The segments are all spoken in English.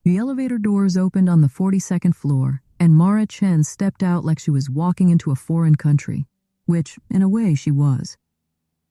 The elevator doors opened on the 42nd floor, and Mara Chen stepped out like she was walking into a foreign country, which, in a way, she was.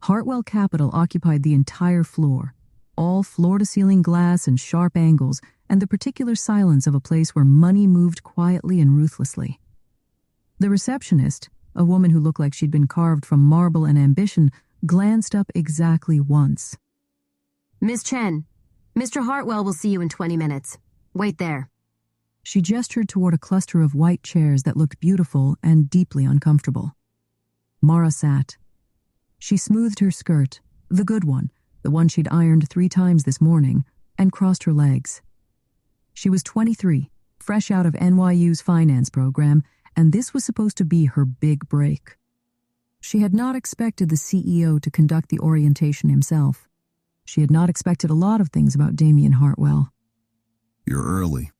Hartwell Capital occupied the entire floor, all floor-to-ceiling glass and sharp angles, and the particular silence of a place where money moved quietly and ruthlessly. The receptionist, a woman who looked like she'd been carved from marble and ambition, glanced up exactly once. Miss Chen, Mr. Hartwell will see you in 20 minutes. Wait there. She gestured toward a cluster of white chairs that looked beautiful and deeply uncomfortable. Mara sat. She smoothed her skirt, the good one, the one she'd ironed 3 times this morning, and crossed her legs. She was 23, fresh out of NYU's finance program, and this was supposed to be her big break. She had not expected the CEO to conduct the orientation himself. She had not expected a lot of things about Damien Hartwell. You're early.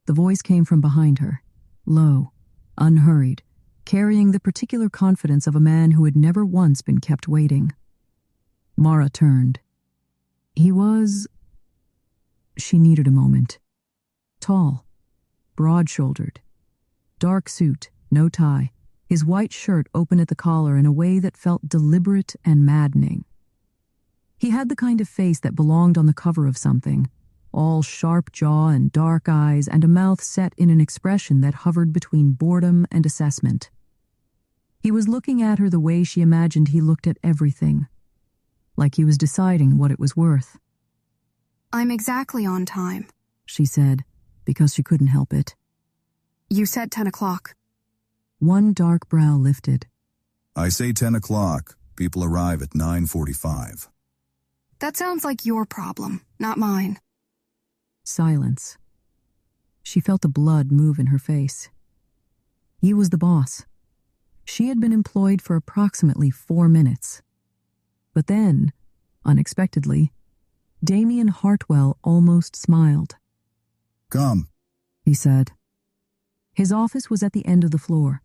The voice came from behind her, low, unhurried, carrying the particular confidence of a man who had never once been kept waiting. Mara turned. He was... She needed a moment. Tall, broad-shouldered, dark suit, no tie, his white shirt open at the collar in a way that felt deliberate and maddening. He had the kind of face that belonged on the cover of something, all sharp jaw and dark eyes and a mouth set in an expression that hovered between boredom and assessment. He was looking at her the way she imagined he looked at everything, like he was deciding what it was worth. I'm exactly on time, she said, because she couldn't help it. You said 10 o'clock. One dark brow lifted. I say 10 o'clock. People arrive at 9:45. That sounds like your problem, not mine. Silence. She felt the blood move in her face. He was the boss. She had been employed for approximately 4 minutes. But then, unexpectedly, Damien Hartwell almost smiled. Come, he said. His office was at the end of the floor.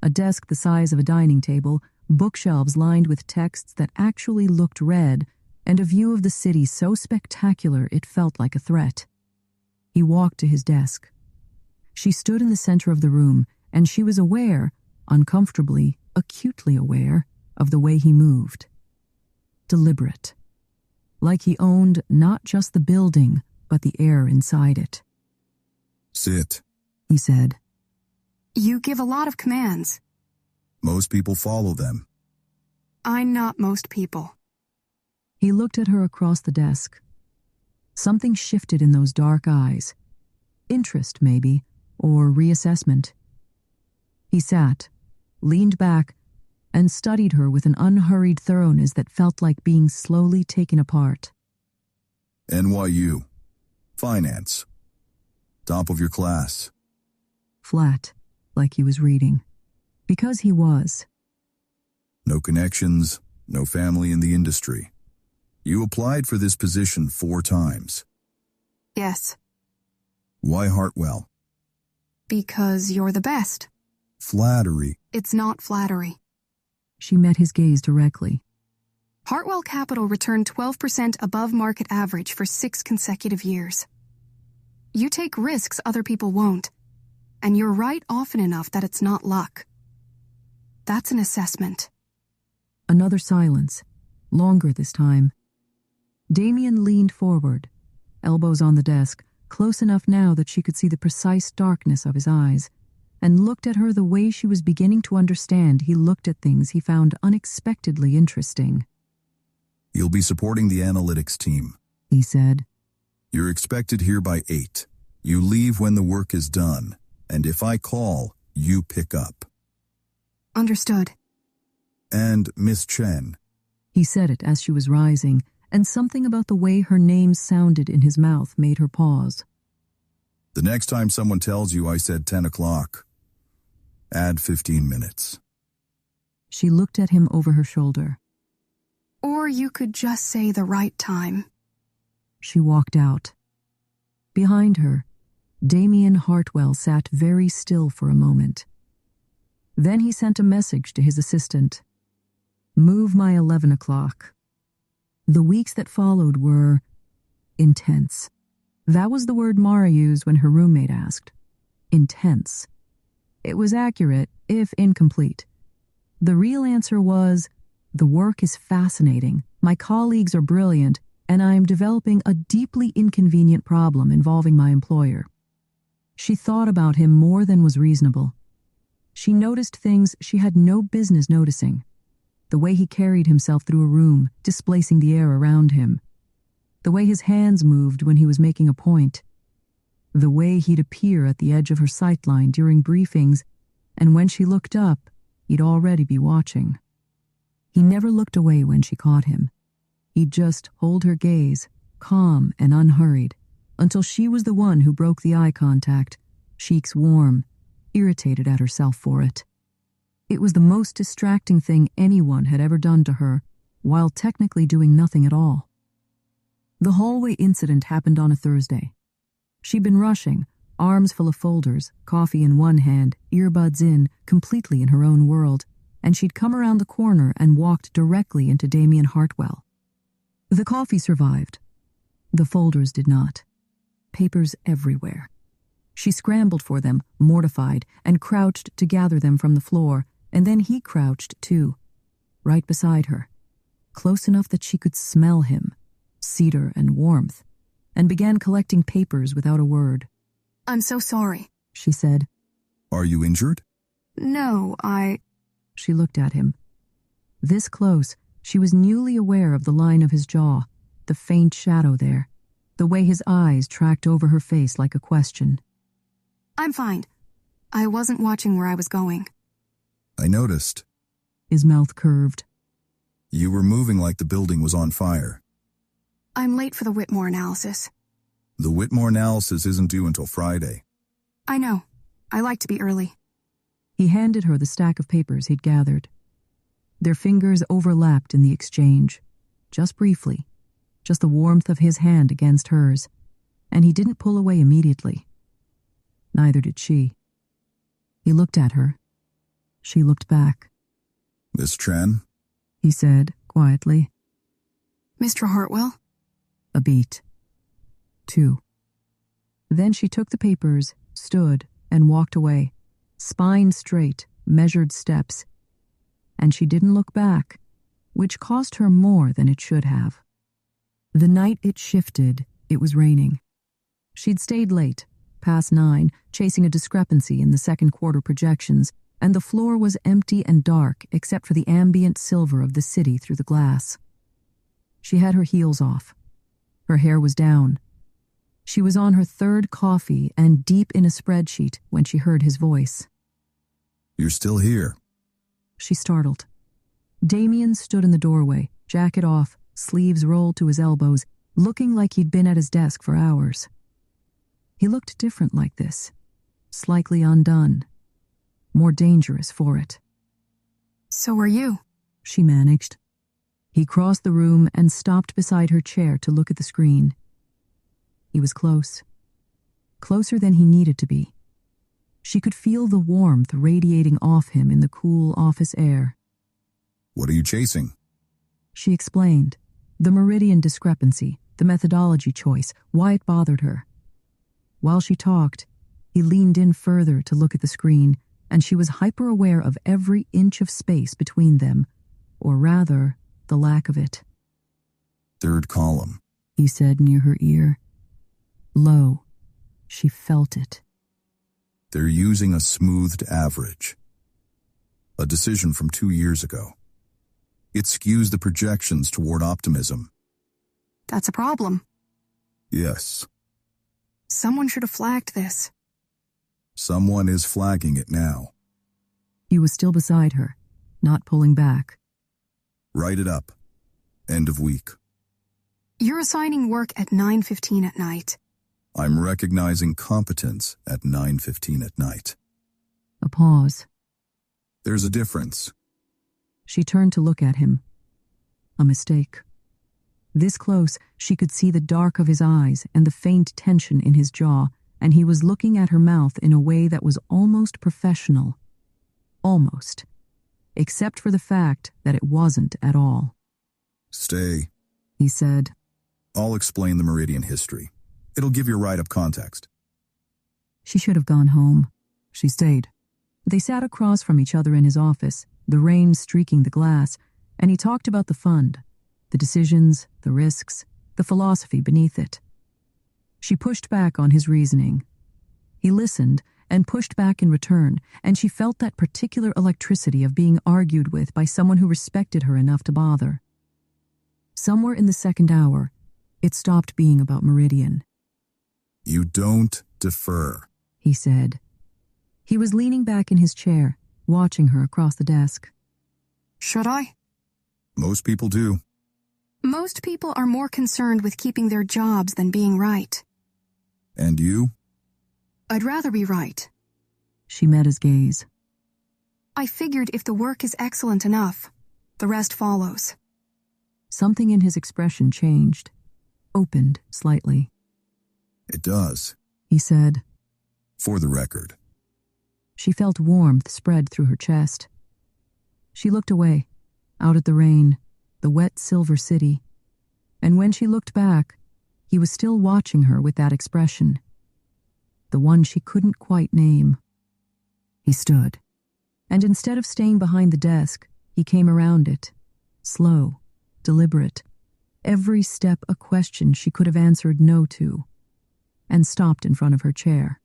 A desk the size of a dining table, bookshelves lined with texts that actually looked read, and a view of the city so spectacular it felt like a threat. He walked to his desk. She stood in the center of the room, and she was aware, uncomfortably, acutely aware, of the way he moved. Deliberate. Like he owned not just the building, but the air inside it. Sit, he said. You give a lot of commands. Most people follow them. I'm not most people. He looked at her across the desk. Something shifted in those dark eyes. Interest, maybe, or reassessment. He sat, leaned back, and studied her with an unhurried thoroughness that felt like being slowly taken apart. NYU. Finance. Top of your class. Flat, like he was reading. Because he was. No connections, no family in the industry. You applied for this position 4 times. Yes. Why Hartwell? Because you're the best. Flattery. It's not flattery. She met his gaze directly. Hartwell Capital returned 12% above market average for 6 consecutive years. You take risks other people won't, and you're right often enough that it's not luck. That's an assessment. Another silence, longer this time. Damien leaned forward, elbows on the desk, close enough now that she could see the precise darkness of his eyes, and looked at her the way she was beginning to understand he looked at things he found unexpectedly interesting. You'll be supporting the analytics team, he said. You're expected here by 8. You leave when the work is done, and if I call, you pick up. Understood. And Miss Chen. He said it as she was rising, and something about the way her name sounded in his mouth made her pause. The next time someone tells you I said 10 o'clock, add 15 minutes. She looked at him over her shoulder. Or you could just say the right time. She walked out. Behind her, Damien Hartwell sat very still for a moment. Then he sent a message to his assistant. Move my 11 o'clock. The weeks that followed were intense. That was the word Mara used when her roommate asked. Intense. It was accurate, if incomplete. The real answer was, the work is fascinating, my colleagues are brilliant, and I am developing a deeply inconvenient problem involving my employer. She thought about him more than was reasonable. She noticed things she had no business noticing. The way he carried himself through a room, displacing the air around him. The way his hands moved when he was making a point. The way he'd appear at the edge of her sightline during briefings, and when she looked up, he'd already be watching. He never looked away when she caught him. He'd just hold her gaze, calm and unhurried, until she was the one who broke the eye contact, cheeks warm, irritated at herself for it. It was the most distracting thing anyone had ever done to her, while technically doing nothing at all. The hallway incident happened on a Thursday. She'd been rushing, arms full of folders, coffee in one hand, earbuds in, completely in her own world, and she'd come around the corner and walked directly into Damien Hartwell. The coffee survived. The folders did not. Papers everywhere. She scrambled for them, mortified, and crouched to gather them from the floor, and then he crouched too, right beside her, close enough that she could smell him, cedar and warmth, and began collecting papers without a word. I'm so sorry, she said. Are you injured? No, She looked at him. This close, she was newly aware of the line of his jaw, the faint shadow there, the way his eyes tracked over her face like a question. I'm fine. I wasn't watching where I was going. I noticed. His mouth curved. You were moving like the building was on fire. I'm late for the Whitmore analysis. The Whitmore analysis isn't due until Friday. I know. I like to be early. He handed her the stack of papers he'd gathered. Their fingers overlapped in the exchange, just briefly, just the warmth of his hand against hers, and he didn't pull away immediately. Neither did she. He looked at her. She looked back. Miss Chen? He said, quietly. Mr. Hartwell? A beat. 2. Then she took the papers, stood, and walked away, spine straight, measured steps. And she didn't look back, which cost her more than it should have. The night it shifted, it was raining. She'd stayed late, past 9, chasing a discrepancy in the second quarter projections, and the floor was empty and dark except for the ambient silver of the city through the glass. She had her heels off. Her hair was down. She was on her 3rd coffee and deep in a spreadsheet when she heard his voice. You're still here. She startled. Damien stood in the doorway, jacket off, sleeves rolled to his elbows, looking like he'd been at his desk for hours. He looked different like this, slightly undone, more dangerous for it. So are you, she managed. He crossed the room and stopped beside her chair to look at the screen. He was close, closer than he needed to be. She could feel the warmth radiating off him in the cool office air. What are you chasing? She explained, the meridian discrepancy, the methodology choice, why it bothered her. While she talked, he leaned in further to look at the screen, and she was hyper-aware of every inch of space between them, or rather, the lack of it. 3rd column, he said near her ear. Low. She felt it. They're using a smoothed average. A decision from 2 years ago. It skews the projections toward optimism. That's a problem. Yes. Someone should have flagged this. Someone is flagging it now. He was still beside her, not pulling back. Write it up. End of week. You're assigning work at 9:15 at night. I'm recognizing competence at 9:15 at night. A pause. There's a difference. She turned to look at him. A mistake. This close, she could see the dark of his eyes and the faint tension in his jaw, and he was looking at her mouth in a way that was almost professional. Almost. Except for the fact that it wasn't at all. Stay, He said. I'll explain the meridian history. It'll give your write-up context. She should have gone home. She stayed. They sat across from each other in his office, the rain streaking the glass, and he talked about the fund, the decisions, the risks, the philosophy beneath it. She pushed back on his reasoning. He listened and pushed back in return, and she felt that particular electricity of being argued with by someone who respected her enough to bother. Somewhere in the second hour, it stopped being about Meridian. You don't defer, he said. He was leaning back in his chair, watching her across the desk. Should I? Most people do. Most people are more concerned with keeping their jobs than being right. And you? I'd rather be right. She met his gaze. I figured if the work is excellent enough, the rest follows. Something in his expression changed, opened slightly. It does, he said. For the record. She felt warmth spread through her chest. She looked away, out at the rain, the wet silver city, and when she looked back, he was still watching her with that expression, the one she couldn't quite name. He stood, and instead of staying behind the desk, he came around it, slow, deliberate, every step a question she could have answered no to, and stopped in front of her chair.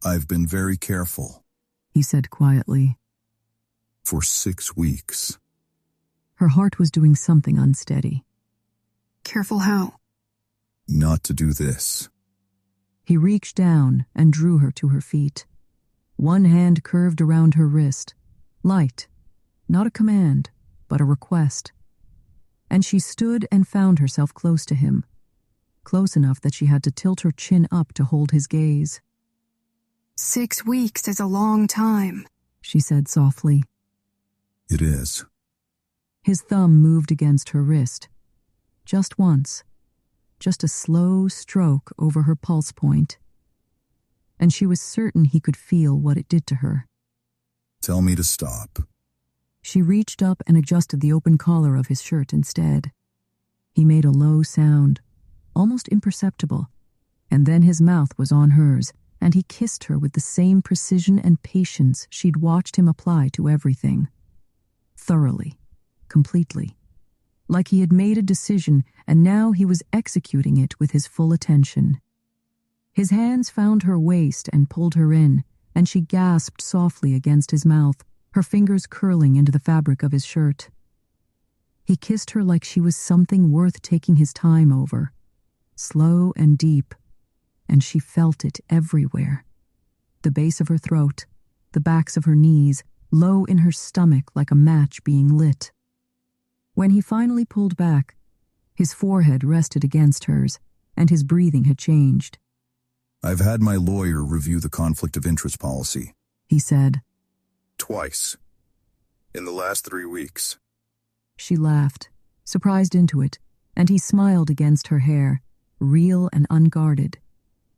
I've been very careful, he said quietly. For 6 weeks. Her heart was doing something unsteady. Careful how? Not to do this. He reached down and drew her to her feet. One hand curved around her wrist, light, not a command, but a request. And she stood and found herself close to him, close enough that she had to tilt her chin up to hold his gaze. 6 weeks is a long time, she said softly. It is. His thumb moved against her wrist. Just once. Just a slow stroke over her pulse point. And she was certain he could feel what it did to her. Tell me to stop. She reached up and adjusted the open collar of his shirt instead. He made a low sound, almost imperceptible, and then his mouth was on hers, and he kissed her with the same precision and patience she'd watched him apply to everything. Thoroughly, completely. Like he had made a decision, and now he was executing it with his full attention. His hands found her waist and pulled her in, and she gasped softly against his mouth, her fingers curling into the fabric of his shirt. He kissed her like she was something worth taking his time over, slow and deep, and she felt it everywhere. The base of her throat, the backs of her knees, low in her stomach like a match being lit. When he finally pulled back, his forehead rested against hers, and his breathing had changed. I've had my lawyer review the conflict of interest policy, he said. Twice. In the last 3 weeks. She laughed, surprised into it, and he smiled against her hair, real and unguarded.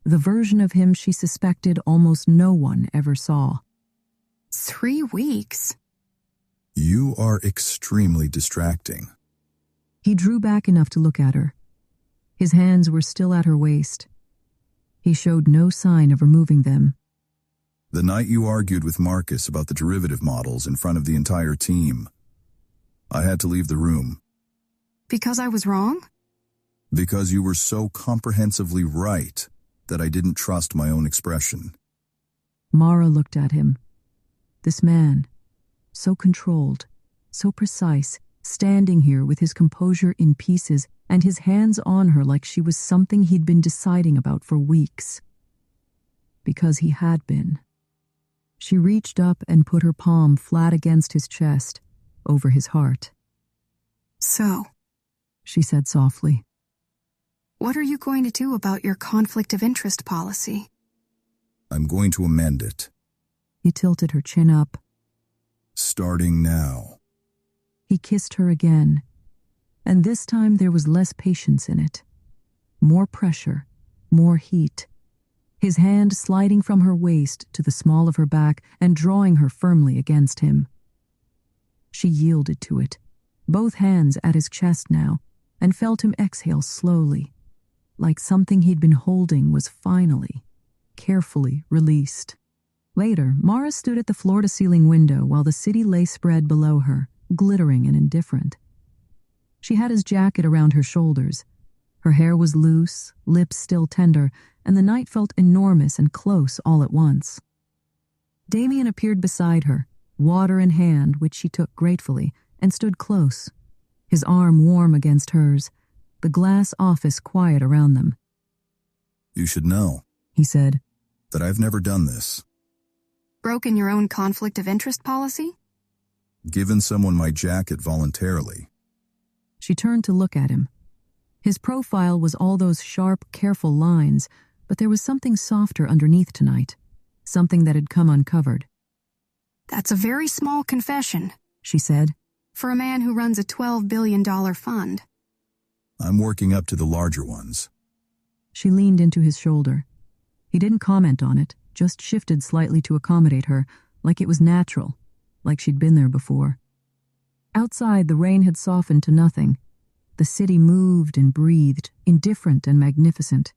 The version of him she suspected almost no one ever saw. 3 weeks? You are extremely distracting. He drew back enough to look at her. His hands were still at her waist. He showed no sign of removing them. The night you argued with Marcus about the derivative models in front of the entire team, I had to leave the room. Because I was wrong? Because you were so comprehensively right that I didn't trust my own expression. Mara looked at him. This man, so controlled, so precise, standing here with his composure in pieces and his hands on her like she was something he'd been deciding about for weeks. Because he had been. She reached up and put her palm flat against his chest, over his heart. So, she said softly, what are you going to do about your conflict of interest policy? I'm going to amend it. He tilted her chin up. Starting now. He kissed her again, and this time there was less patience in it. More pressure, more heat. His hand sliding from her waist to the small of her back and drawing her firmly against him. She yielded to it, both hands at his chest now, and felt him exhale slowly, like something he'd been holding was finally, carefully released. Later, Mara stood at the floor-to-ceiling window while the city lay spread below her, glittering and indifferent. She had his jacket around her shoulders. Her hair was loose, lips still tender, and the night felt enormous and close all at once. Damien appeared beside her, water in hand, which she took gratefully, and stood close, his arm warm against hers, the glass office quiet around them. You should know, He said. that I've never done this. Broken your own conflict of interest policy? Given someone my jacket voluntarily. She turned to look at him. His profile was all those sharp, careful lines, but there was something softer underneath tonight, something that had come uncovered. That's a very small confession, She said. for a man who runs a $12 billion fund. I'm working up to the larger ones. She leaned into his shoulder. He didn't comment on it, just shifted slightly to accommodate her, like it was natural, like she'd been there before. Outside, the rain had softened to nothing. The city moved and breathed, indifferent and magnificent.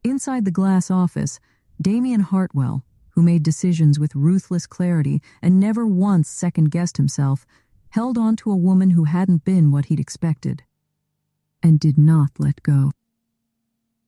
Inside the glass office, Damien Hartwell, who made decisions with ruthless clarity and never once second-guessed himself, held on to a woman who hadn't been what he'd expected, and did not let go.